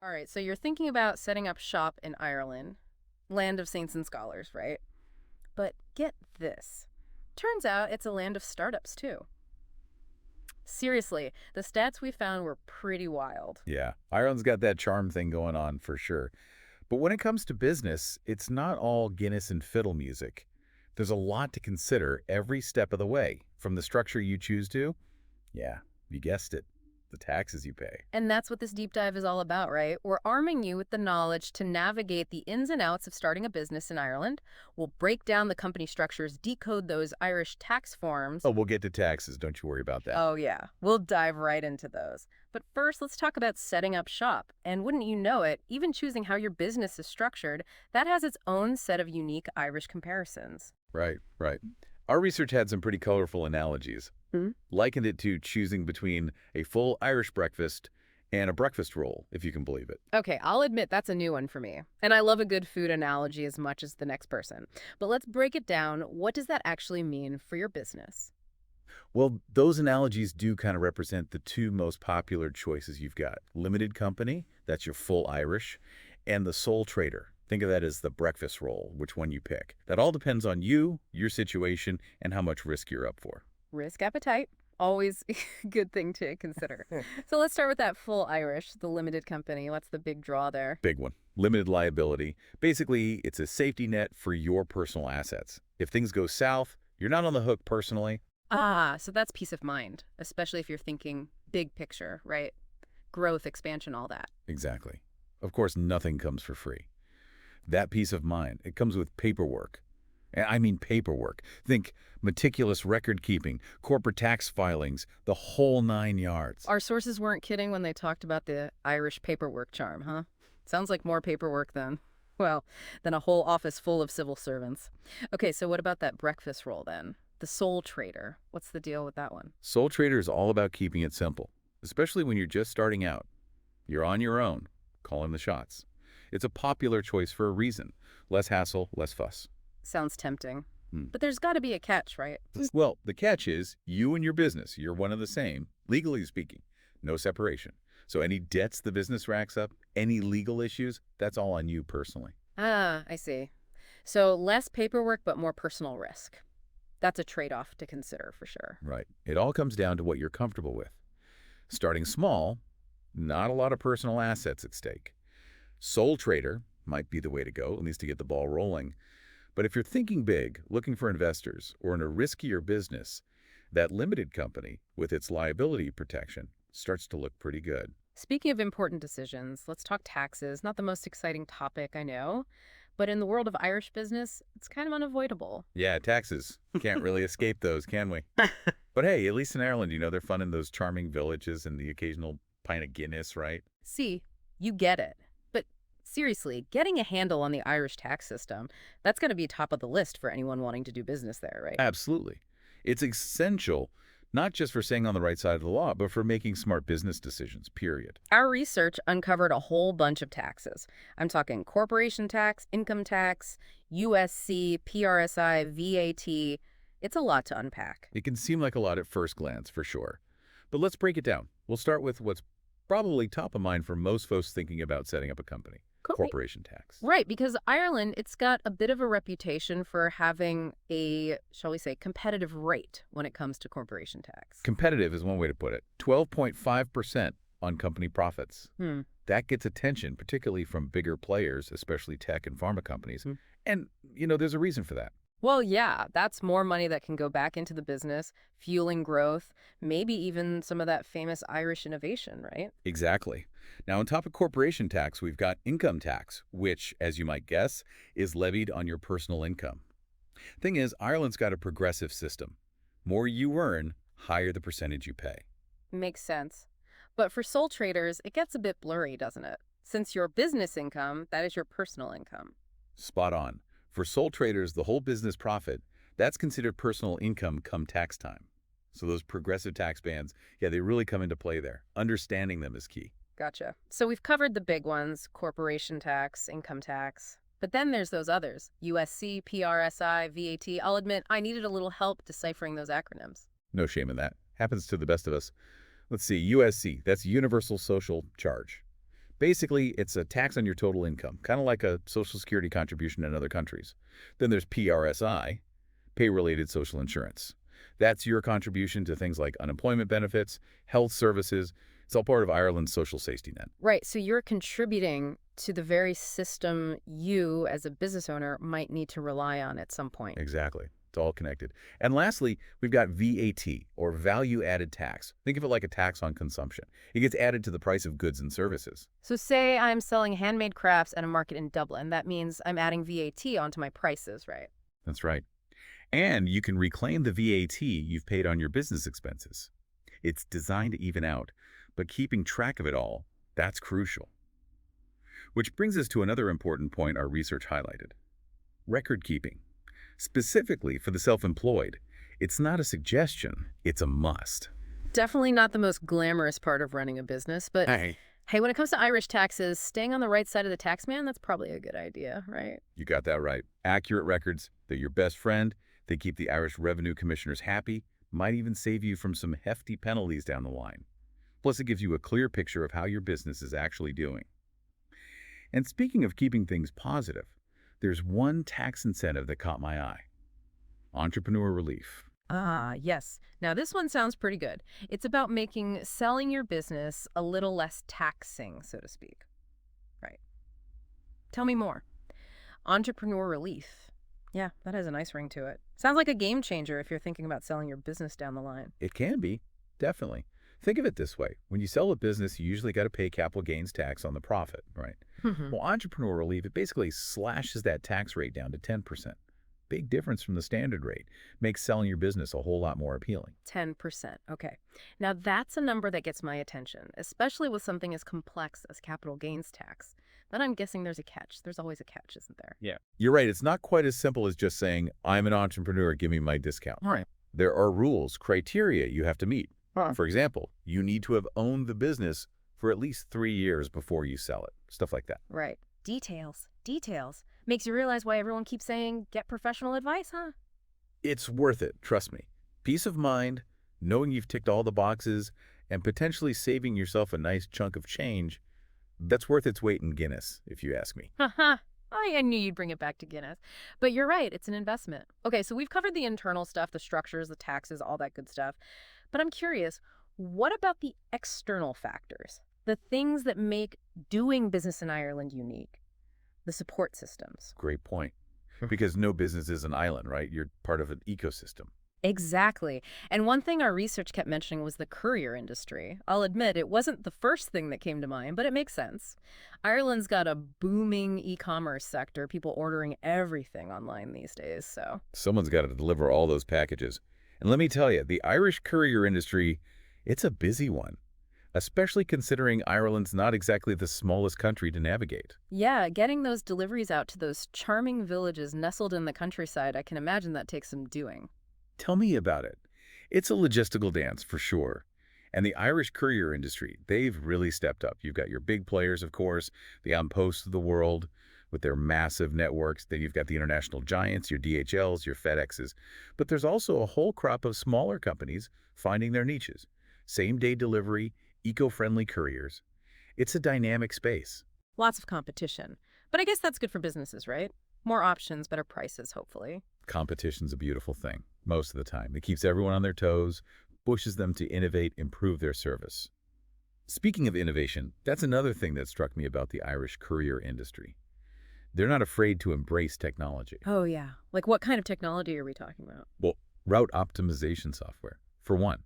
All right, so you're thinking about setting up shop in Ireland, land of saints and scholars, right? But get this. Turns out it's a land of startups too. Seriously, the stats we found were pretty wild. Yeah, Ireland's got that charm thing going on for sure. But when it comes to business, it's not all Guinness and fiddle music. There's a lot to consider every step of the way, from the structure you choose to, yeah, you guessed it, the taxes you pay. And that's what this deep dive is all about, right? We're arming you with the knowledge to navigate the ins and outs of starting a business in Ireland. We'll break down the company structures, decode those Irish tax forms. Oh, we'll get to taxes, don't you worry about that. Oh, yeah, we'll dive right into those. But first, let's talk about setting up shop. And wouldn't you know it, even choosing how your business is structured, that has its own set of unique Irish comparisons. Right, right. Our research had some pretty colorful analogies. Hmm? Likened it to choosing between a full Irish breakfast and a breakfast roll, if you can believe it. Okay, I'll admit that's a new one for me. And I love a good food analogy as much as the next person. But let's break it down. What does that actually mean for your business? Well, those analogies do kind of represent the two most popular choices you've got. Limited company, that's your full Irish, and the sole trader. Think of that as the breakfast roll, which one you pick. That all depends on you, your situation, and how much risk you're up for. Risk appetite. Always a good thing to consider. So let's start with that full Irish, the limited company. What's the big draw there? Big one. Limited liability. Basically, it's a safety net for your personal assets. If things go south, you're not on the hook personally. Ah, so that's peace of mind, especially if you're thinking big picture, right? Growth, expansion, all that. Exactly. Of course, nothing comes for free. That peace of mind, it comes with paperwork. And I mean paperwork. Think meticulous record keeping, corporate tax filings, the whole 9 yards. Our sources weren't kidding when they talked about the Irish paperwork charm, huh? Sounds like more paperwork than, well, than a whole office full of civil servants. Okay, so what about that breakfast roll then? The sole trader. What's the deal with that one? Sole trader is all about keeping it simple, especially when you're just starting out. You're on your own, calling the shots. It's a popular choice for a reason. Less hassle, less fuss. Sounds tempting. Hmm. But there's got to be a catch, right? Well, the catch is you and your business, you're one and the same, legally speaking. No separation. So any debts the business racks up, any legal issues, that's all on you personally. Ah, I see. So less paperwork, but more personal risk. That's a trade-off to consider for sure. Right. It all comes down to what you're comfortable with. Starting small, not a lot of personal assets at stake. Sole trader might be the way to go, at least to get the ball rolling. But if you're thinking big, looking for investors, or in a riskier business, that limited company, with its liability protection, starts to look pretty good. Speaking of important decisions, let's talk taxes. Not the most exciting topic, I know. But in the world of Irish business, it's kind of unavoidable. Yeah, taxes. Can't really escape those, can we? But hey, at least in Ireland, they're fun in those charming villages and the occasional pint of Guinness, right? See, you get it. But seriously, getting a handle on the Irish tax system, that's going to be top of the list for anyone wanting to do business there, right? Absolutely. It's essential, not just for staying on the right side of the law, but for making smart business decisions, period. Our research uncovered a whole bunch of taxes. I'm talking corporation tax, income tax, USC, PRSI, VAT. It's a lot to unpack. It can seem like a lot at first glance, for sure. But let's break it down. We'll start with what's probably top of mind for most folks thinking about setting up a company, Correct. corporation tax. Right, because Ireland, it's got a bit of a reputation for having a, shall we say, competitive rate when it comes to corporation tax. Competitive is one way to put it. 12.5% on company profits. Hmm. That gets attention, particularly from bigger players, especially tech and pharma companies. Hmm. And, there's a reason for that. Well, yeah, that's more money that can go back into the business, fueling growth, maybe even some of that famous Irish innovation, right? Exactly. Now, on top of corporation tax, we've got income tax, which, as you might guess, is levied on your personal income. Thing is, Ireland's got a progressive system. More you earn, higher the percentage you pay. Makes sense. But for sole traders, it gets a bit blurry, doesn't it? Since your business income, that is your personal income. Spot on. For sole traders, the whole business profit, that's considered personal income come tax time. So those progressive tax bands, yeah, they really come into play there. Understanding them is key. Gotcha. So we've covered the big ones, corporation tax, income tax. But then there's those others, USC, PRSI, VAT. I'll admit I needed a little help deciphering those acronyms. No shame in that. Happens to the best of us. Let's see, USC, that's Universal Social Charge. Basically, it's a tax on your total income, kind of like a Social Security contribution in other countries. Then there's PRSI, pay-related social insurance. That's your contribution to things like unemployment benefits, health services. It's all part of Ireland's social safety net. Right, so you're contributing to the very system you, as a business owner, might need to rely on at some point. Exactly. It's all connected. And lastly, we've got VAT, or value-added tax. Think of it like a tax on consumption. It gets added to the price of goods and services. So say I'm selling handmade crafts at a market in Dublin. That means I'm adding VAT onto my prices, right? That's right. And you can reclaim the VAT you've paid on your business expenses. It's designed to even out, but keeping track of it all, that's crucial. Which brings us to another important point our research highlighted. Record keeping. Specifically for the self-employed, it's not a suggestion, it's a must. Definitely not the most glamorous part of running a business, but hey, when it comes to Irish taxes, staying on the right side of the tax man, that's probably a good idea, right? You got that right. Accurate records, they're your best friend. They keep the Irish Revenue Commissioners happy, might even save you from some hefty penalties down the line. Plus, it gives you a clear picture of how your business is actually doing. And speaking of keeping things positive, there's one tax incentive that caught my eye. Entrepreneur relief. Ah, yes. Now, this one sounds pretty good. It's about making selling your business a little less taxing, so to speak. Right. Tell me more. Entrepreneur relief. Yeah, that has a nice ring to it. Sounds like a game changer if you're thinking about selling your business down the line. It can be, definitely. Think of it this way. When you sell a business, you usually got to pay capital gains tax on the profit, right? Well, entrepreneur relief, it basically slashes that tax rate down to 10%. Big difference from the standard rate. Makes selling your business a whole lot more appealing. 10%. Okay. Now, that's a number that gets my attention, especially with something as complex as capital gains tax. Then I'm guessing there's a catch. There's always a catch, isn't there? Yeah. You're right. It's not quite as simple as just saying, I'm an entrepreneur, give me my discount. All right. There are rules, criteria you have to meet. Huh. For example, you need to have owned the business for at least 3 years before you sell it. Stuff like that. Right. Details. Details. Makes you realize why everyone keeps saying, get professional advice, huh? It's worth it, trust me. Peace of mind, knowing you've ticked all the boxes, and potentially saving yourself a nice chunk of change, that's worth its weight in Guinness, if you ask me. Haha. I knew you'd bring it back to Guinness. But you're right, it's an investment. Okay, so we've covered the internal stuff, the structures, the taxes, all that good stuff. But I'm curious, what about the external factors? The things that make doing business in Ireland unique? The support systems. Great point. Because no business is an island, right? You're part of an ecosystem. Exactly. And one thing our research kept mentioning was the courier industry. I'll admit, it wasn't the first thing that came to mind, but it makes sense. Ireland's got a booming e-commerce sector, people ordering everything online these days, so. Someone's got to deliver all those packages. And let me tell you, the Irish courier industry, it's a busy one, especially considering Ireland's not exactly the smallest country to navigate. Yeah, getting those deliveries out to those charming villages nestled in the countryside, I can imagine that takes some doing. Tell me about it. It's a logistical dance, for sure. And the Irish courier industry, they've really stepped up. You've got your big players, of course, the An Post of the world with their massive networks. Then you've got the international giants, your DHLs, your FedExes. But there's also a whole crop of smaller companies finding their niches. Same-day delivery, eco-friendly couriers. It's a dynamic space. Lots of competition. But I guess that's good for businesses, right? More options, better prices, hopefully. Competition's a beautiful thing, most of the time. It keeps everyone on their toes, pushes them to innovate, improve their service. Speaking of innovation, that's another thing that struck me about the Irish courier industry. They're not afraid to embrace technology. Oh, yeah. Like what kind of technology are we talking about? Well, route optimization software, for one,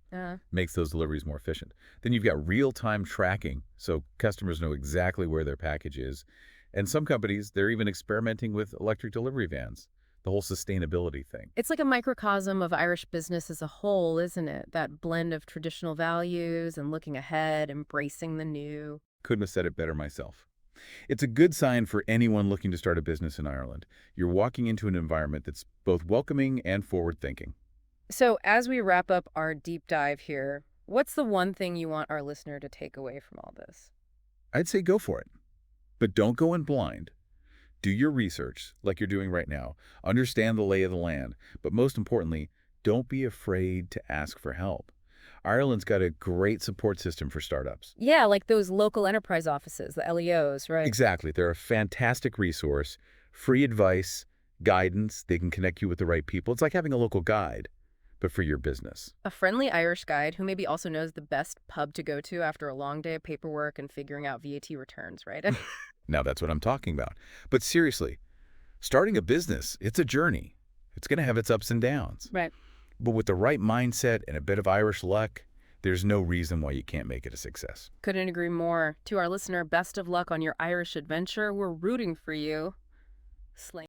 makes those deliveries more efficient. Then you've got real-time tracking, so customers know exactly where their package is. And some companies, they're even experimenting with electric delivery vans. The whole sustainability thing. It's like a microcosm of Irish business as a whole, isn't it? That blend of traditional values and looking ahead, embracing the new. Couldn't have said it better myself. It's a good sign for anyone looking to start a business in Ireland. You're walking into an environment that's both welcoming and forward-thinking. So as we wrap up our deep dive here, what's the one thing you want our listener to take away from all this? I'd say go for it. But don't go in blind. Do your research like you're doing right now. Understand the lay of the land. But most importantly, don't be afraid to ask for help. Ireland's got a great support system for startups. Yeah, like those local enterprise offices, the LEOs, right? Exactly. They're a fantastic resource, free advice, guidance. They can connect you with the right people. It's like having a local guide, but for your business. A friendly Irish guide who maybe also knows the best pub to go to after a long day of paperwork and figuring out VAT returns, right? Now that's what I'm talking about. But seriously, starting a business, it's a journey. It's going to have its ups and downs. Right. But with the right mindset and a bit of Irish luck, there's no reason why you can't make it a success. Couldn't agree more. To our listener, best of luck on your Irish adventure. We're rooting for you. Slay.